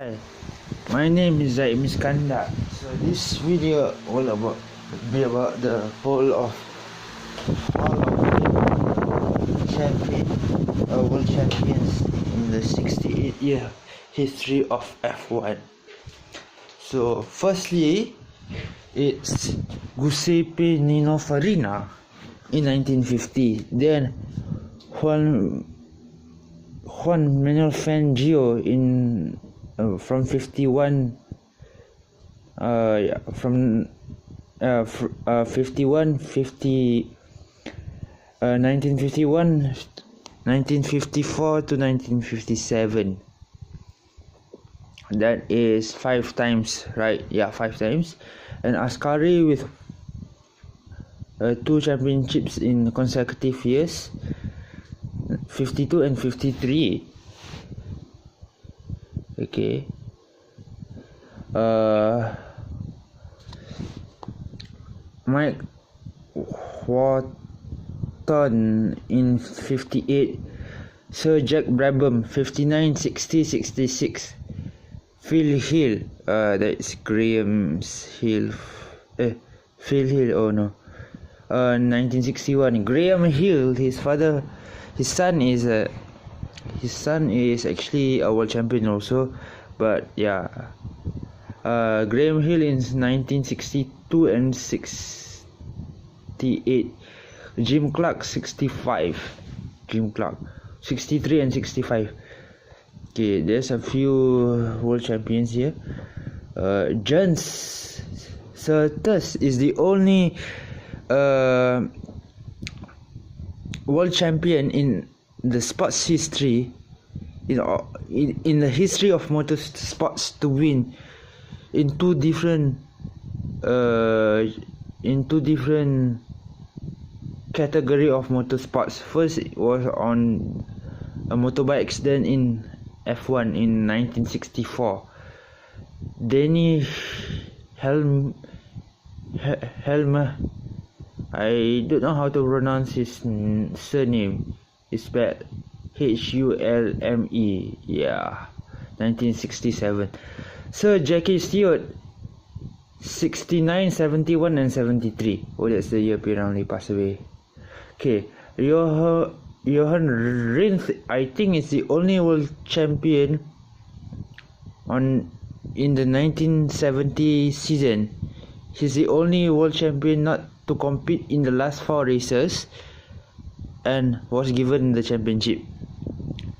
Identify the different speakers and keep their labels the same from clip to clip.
Speaker 1: Hi, my name is Zaim Iskandar. So this video will be about the Hall of Fame champion, world champions in the 68-year history of F1. So firstly, it's Giuseppe Nino Farina in 1950. Then Juan Manuel Fangio in from 51 from 51 50 1951 1954 to 1957. That is 5 times, right? Yeah, 5 times. And Ascari with 2 championships in consecutive years, 52 and 53. Okay. Mike Wharton in 58. Sir Jack Brabham 59, 60, 66. Phil Hill, that's Graham's Hill. Phil Hill, oh no. 1961. Graham Hill, his son is actually a world champion also, but yeah. Graham Hill in 1962 and 68. Jim Clark 65. Jim Clark 63 and 65. Okay, there's a few world champions here. John Surtees is the only world champion in the sports history, in the history of motorsports, to win in two different category of motorsports. First, it was on a motorbike accident in F1 in 1964. Denny Hulme, I don't know how to pronounce his surname. It's spelled Hulme. Yeah, 1967. Sir Jackie Stewart 69, 71 and 73. Oh, that's the year Pirelli passed away. Okay, Johan Rindt, I think is the only world champion in the 1970 season. He's the only world champion not to compete in the last 4 races and was given the championship.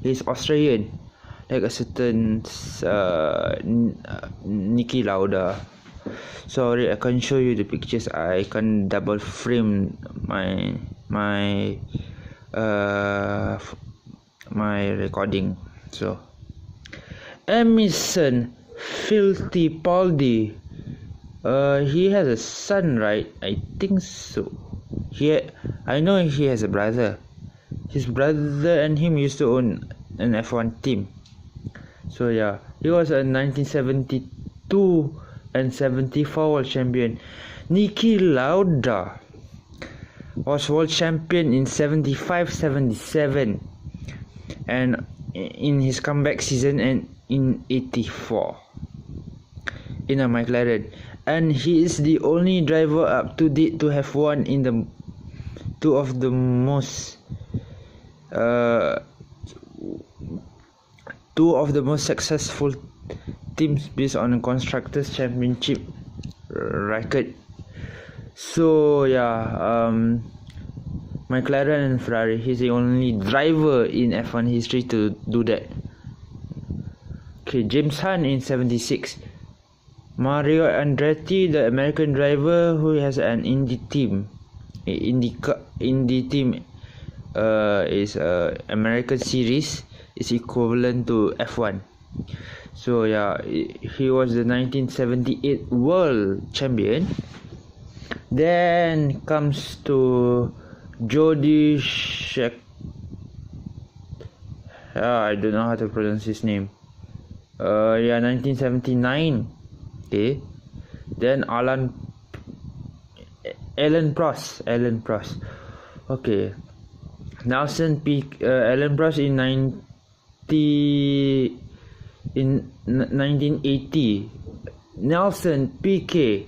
Speaker 1: He's Australian, like a certain Niki Lauda. Sorry, I can't show you the pictures. I can double frame my recording. So Emerson Fittipaldi, he has a son, right? I think so. I know he has a brother. His brother and him used to own an F1 team. So yeah, he was a 1972 and 74 world champion. Niki Lauda was world champion in 75-77 and in his comeback season, and in 84 in a McLaren, and he is the only driver up to date to have won in the two of the most successful teams based on constructors championship record. So yeah, McLaren and Ferrari, he's the only driver in F1 history to do that. Okay, James Hunt in 76. Mario Andretti, the American driver who has an Indy team. Indy team is American series, is equivalent to F1. So yeah, he was the 1978 world champion. Then comes to Jody Scheckter. I don't know how to pronounce his name. 1979. Okay. Then Alan Prost. Okay. Nelson Alan Prost in 1980, Nelson Piquet,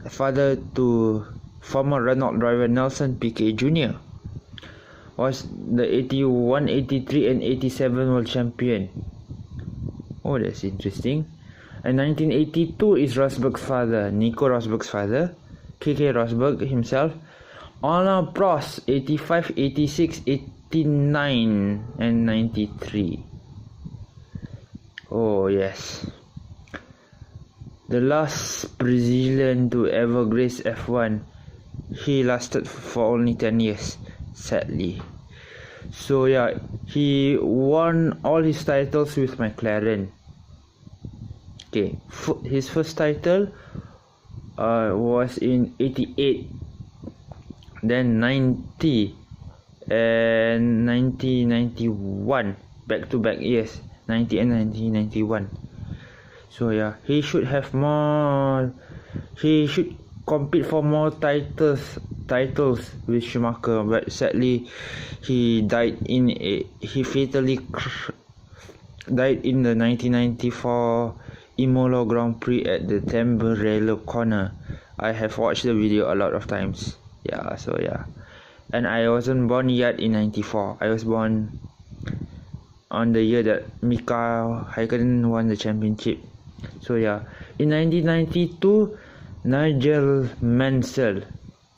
Speaker 1: father to former Renault driver Nelson Piquet Jr., was the 81, 83 and 87 world champion. Oh, that's interesting. And 1982 is Rosberg's father, Nico Rosberg's father, Keke Rosberg himself. Alain Prost, 85, 86, 89 and 93. Oh yes. The last Brazilian to ever grace F1. He lasted for only 10 years, sadly. So yeah, he won all his titles with McLaren. Okay, his first title was in 88, then 90 and 1991, back to back years, 90 and 1991. So yeah, he should have more. He should compete for more titles with Schumacher, but sadly, he fatally died in the 1994 Imola Grand Prix at the Tamburello corner. I have watched the video a lot of times. Yeah, so yeah. And I wasn't born yet in 94. I was born on the year that Mika Häkkinen won the championship. So yeah, in 1992, Nigel Mansell.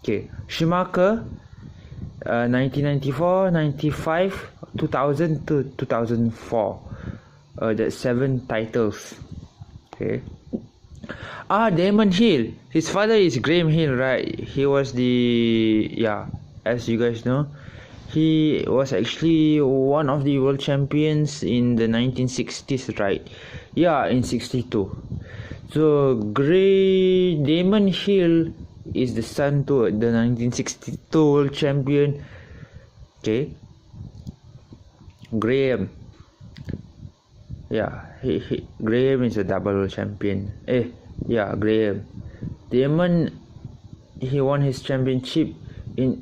Speaker 1: Okay, Schumacher, 1994, 95, 2000 to 2004. That's 7 titles. Okay. Damon Hill. His father is Graham Hill, right? He was as you guys know, he was actually one of the world champions in the 1960s, right? Yeah, in 62. So Damon Hill is the son to the 1962 world champion. Okay. Graham. Yeah, Graham is a double world champion. Graham. Damon, he won his championship in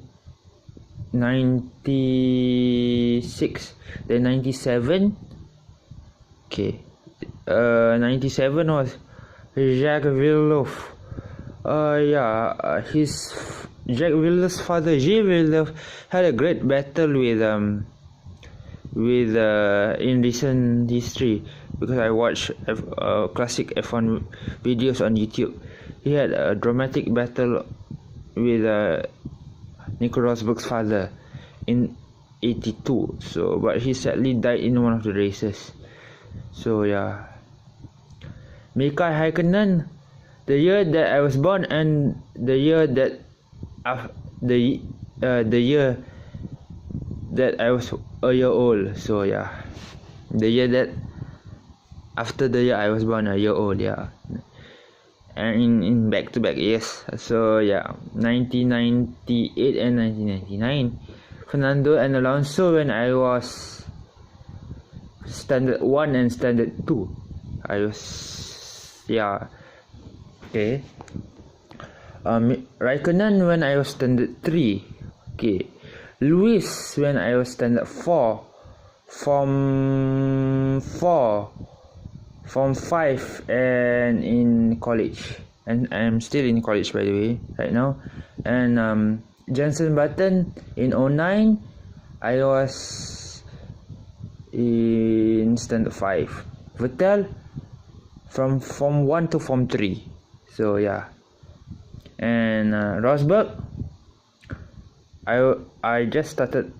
Speaker 1: 96, then 97. Okay. 97 was Jacques Villeneuve. Jacques Villeneuve's father, Gilles Villeneuve, had a great battle with in recent history, because I watched classic F1 videos on YouTube. He had a dramatic battle with Nico Rosberg's father in 82. So, but he sadly died in one of the races. So yeah, Mika Häkkinen, the year that I was born and the year that the year that I was a year old. So yeah, the year that after the year I was born, a year old. Yeah, and in back to back years. So yeah, 1998 and 1999. Fernando and Alonso when I was standard 1 and standard 2. Okay. Raikkonen when I was standard 3. Okay. Lewis when I was standard 4. From 5 and in college. And I'm still in college, by the way, right now. And Jenson Button in 09, I was in standard 5. Vettel from Form 1 to Form 3. So yeah. And Rosberg, I just started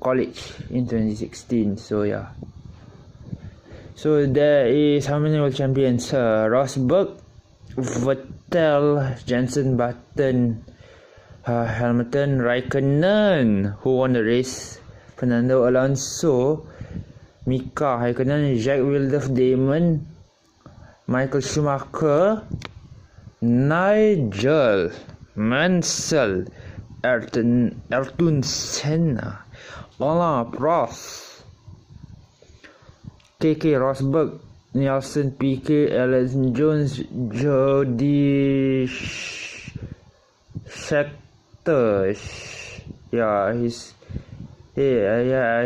Speaker 1: college in 2016. So yeah. So there is how many world champions? Rosberg, Vettel, Jenson Button, Hamilton, Raikkonen, who won the race, Fernando Alonso, Mika Häkkinen, Jacques Villeneuve, Damon, Michael Schumacher, Nigel Mansell, Ayrton Senna, Alain Prost, Keke Rosberg, Nelson Piquet, Alex Jones, Jody Scheckter.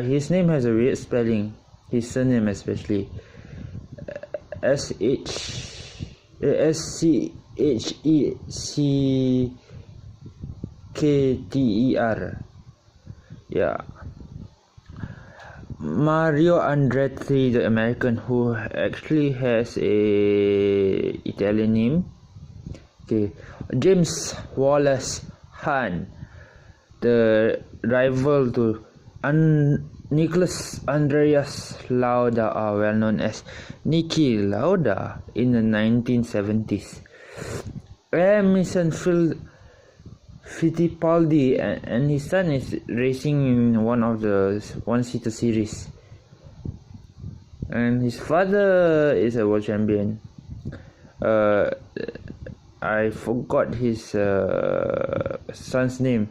Speaker 1: His name has a weird spelling. His surname especially. SCHECKTER. Yeah. Mario Andretti, the American, who actually has a Italian name. Okay. James Wallace Hahn, the rival to Nicholas Andreas Lauda, are well known as Niki Lauda in the 1970s. Emerson Fittipaldi and his son is racing in one of the one-seater series, and his father is a world champion. I forgot his son's name,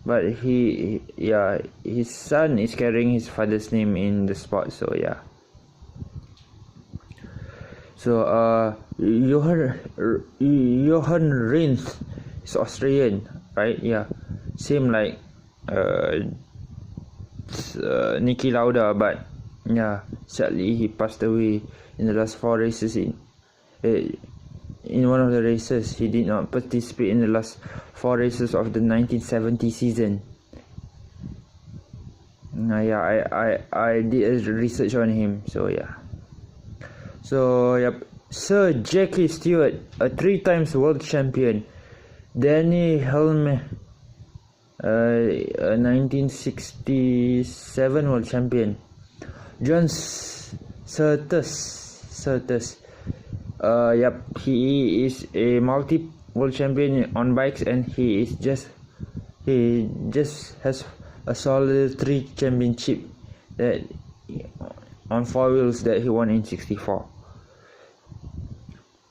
Speaker 1: but his son is carrying his father's name in the sport. So yeah. So Johan Rindt is Australian, right? Yeah, same like Niki Lauda, but yeah, sadly he passed away in the last 4 races. In one of the races, he did not participate in the last 4 races of the 1970 season. I did a research on him. So yeah. So yep, Sir Jackie Stewart, a 3 times world champion. Danny Helme, a 1967 world champion. John Surtees. He is a multi-world champion on bikes, and he just has a solitary championship that on 4 wheels that he won in 64.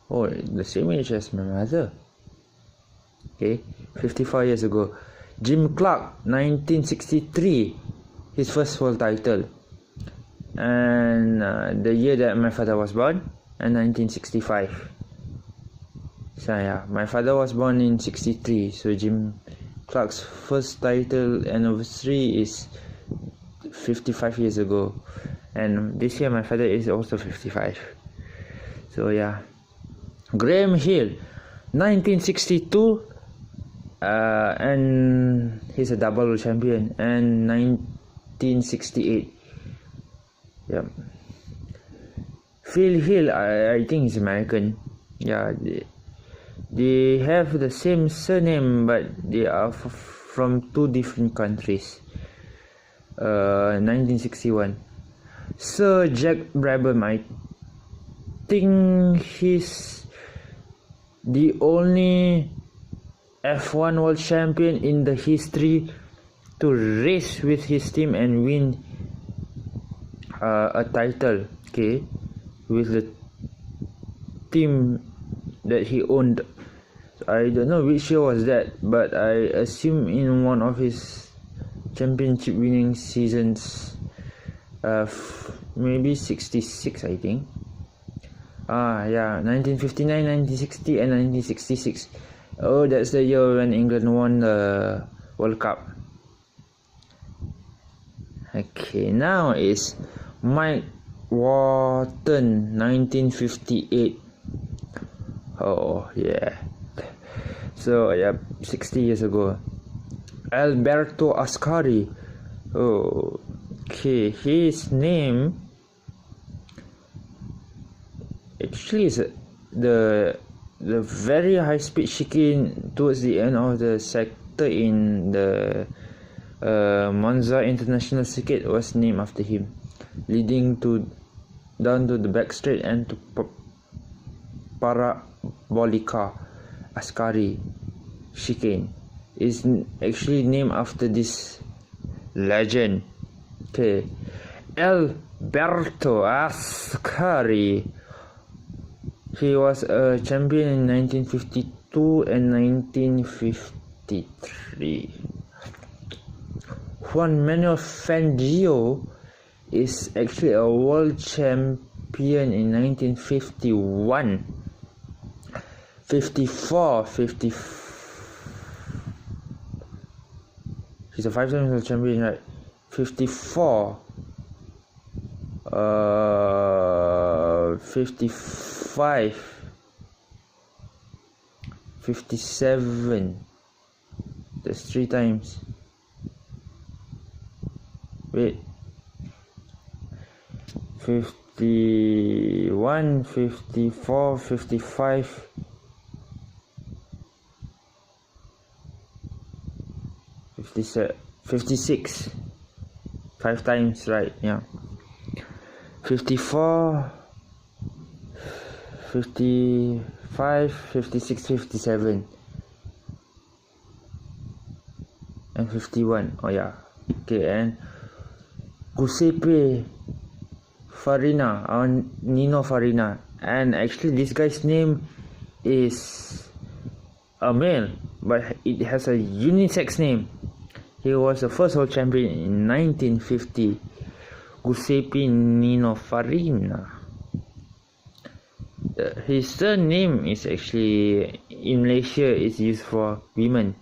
Speaker 1: Oh, the same age as my mother. Okay, 54 years ago. Jim Clark, 1963, his first world title. And the year that my father was born, in 1965. So yeah, my father was born in 63, so Jim Clark's first title anniversary is 55 years ago, and this year my father is also 55. So yeah. Graham Hill, 1962, and he's a double world champion, and 1968. Yep. Phil Hill, I think he's American. Yeah, they have the same surname, but they are from 2 different countries. 1961. Sir Jack Brabham, I think he's the only F1 world champion in the history to race with his team and win a title, okay, with the team that he owned. I don't know which year was that, but I assume in one of his championship winning seasons, maybe 66, I think. 1959, 1960 and 1966. Oh, that's the year when England won the World Cup. Okay, now is Mike Wharton, 1958. Oh yeah. So yeah, 60 years ago. Alberto Ascari. Oh, okay, his name actually is the very high speed chicane towards the end of the sector in the Monza International Circuit was named after him, leading down to the back straight and to Parabolica. Ascari chicane is actually named after this legend. Okay, Alberto Ascari. He was a champion in 1952 and 1953. Juan Manuel Fangio is actually a world champion in 1951, 54, 50. He's a 5-time world champion, right? 54, 55, 57. That's 3 times. Wait. 51, 54, 55. 56. 5 times, right? Yeah. 54, 55, 56, 57, and 51. Oh yeah. Okay, and Giuseppe Farina, Nino Farina, and actually this guy's name is a male, but it has a unisex name. He was the first world champion in 1950, Giuseppe Nino Farina. His surname is actually in Malaysia is used for women,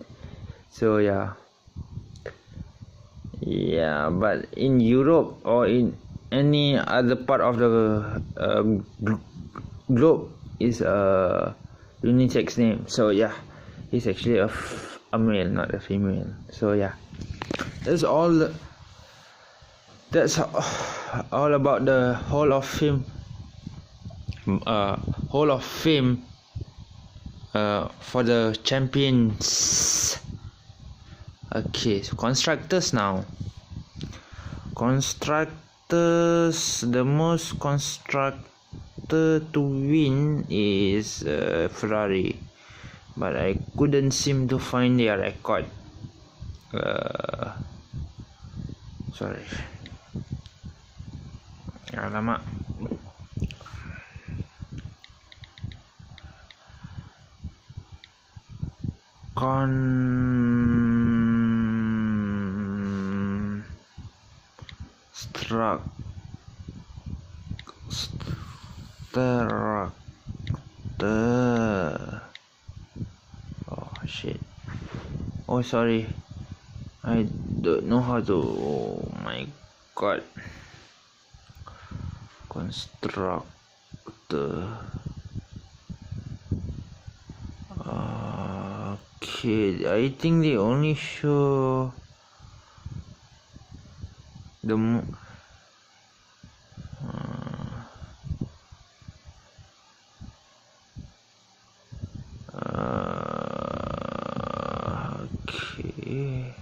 Speaker 1: so yeah, but in Europe or in any other part of the globe is a unisex name. So yeah, he's actually a male, not a female. So yeah, that's all about the Hall of Fame. Hall of Fame for the champions. Okay, so constructors now. Constructors, the most constructor to win is Ferrari, but I couldn't seem to find their record. Sorry. Alamak. Constructor. Oh shit. Oh sorry. I don't know how to. Oh my god. Constructor. Okay, I think they only show the okay.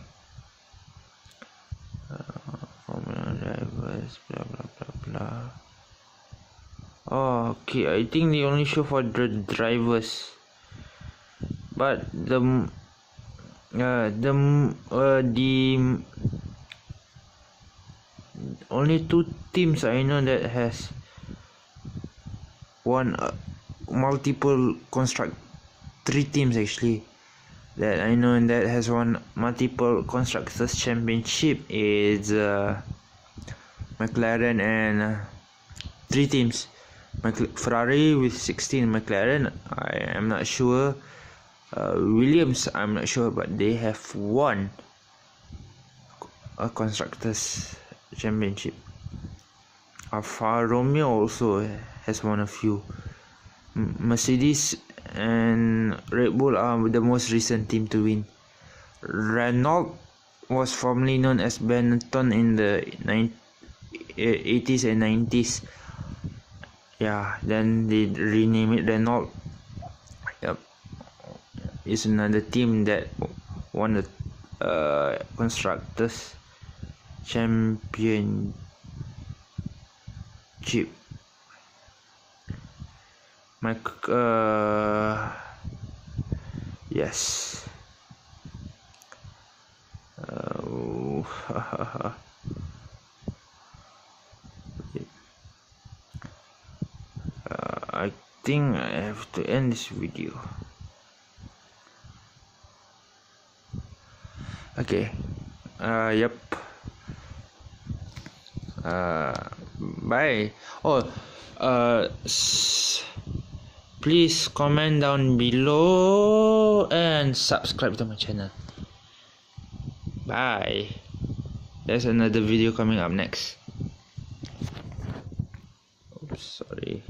Speaker 1: Formula drivers, blah blah blah blah. Oh, okay. I think they only show for the drivers, but the only 2 teams I know that has won multiple 3 teams actually that I know that has won multiple constructors championship is McLaren and 3 teams. Ferrari with 16, McLaren I am not sure, Williams I'm not sure, but they have won a constructors championship. Alfa Romeo also has won a few. Mercedes and Red Bull are the most recent team to win. Renault was formerly known as Benetton in the 80s and 90s. Yeah, then they rename it Renault. Yep, it's another team that won the constructors championship. Yes. I think I have to end this video. Okay. Yep. Bye. Oh, please comment down below and subscribe to my channel. Bye. There's another video coming up next. Oops, sorry.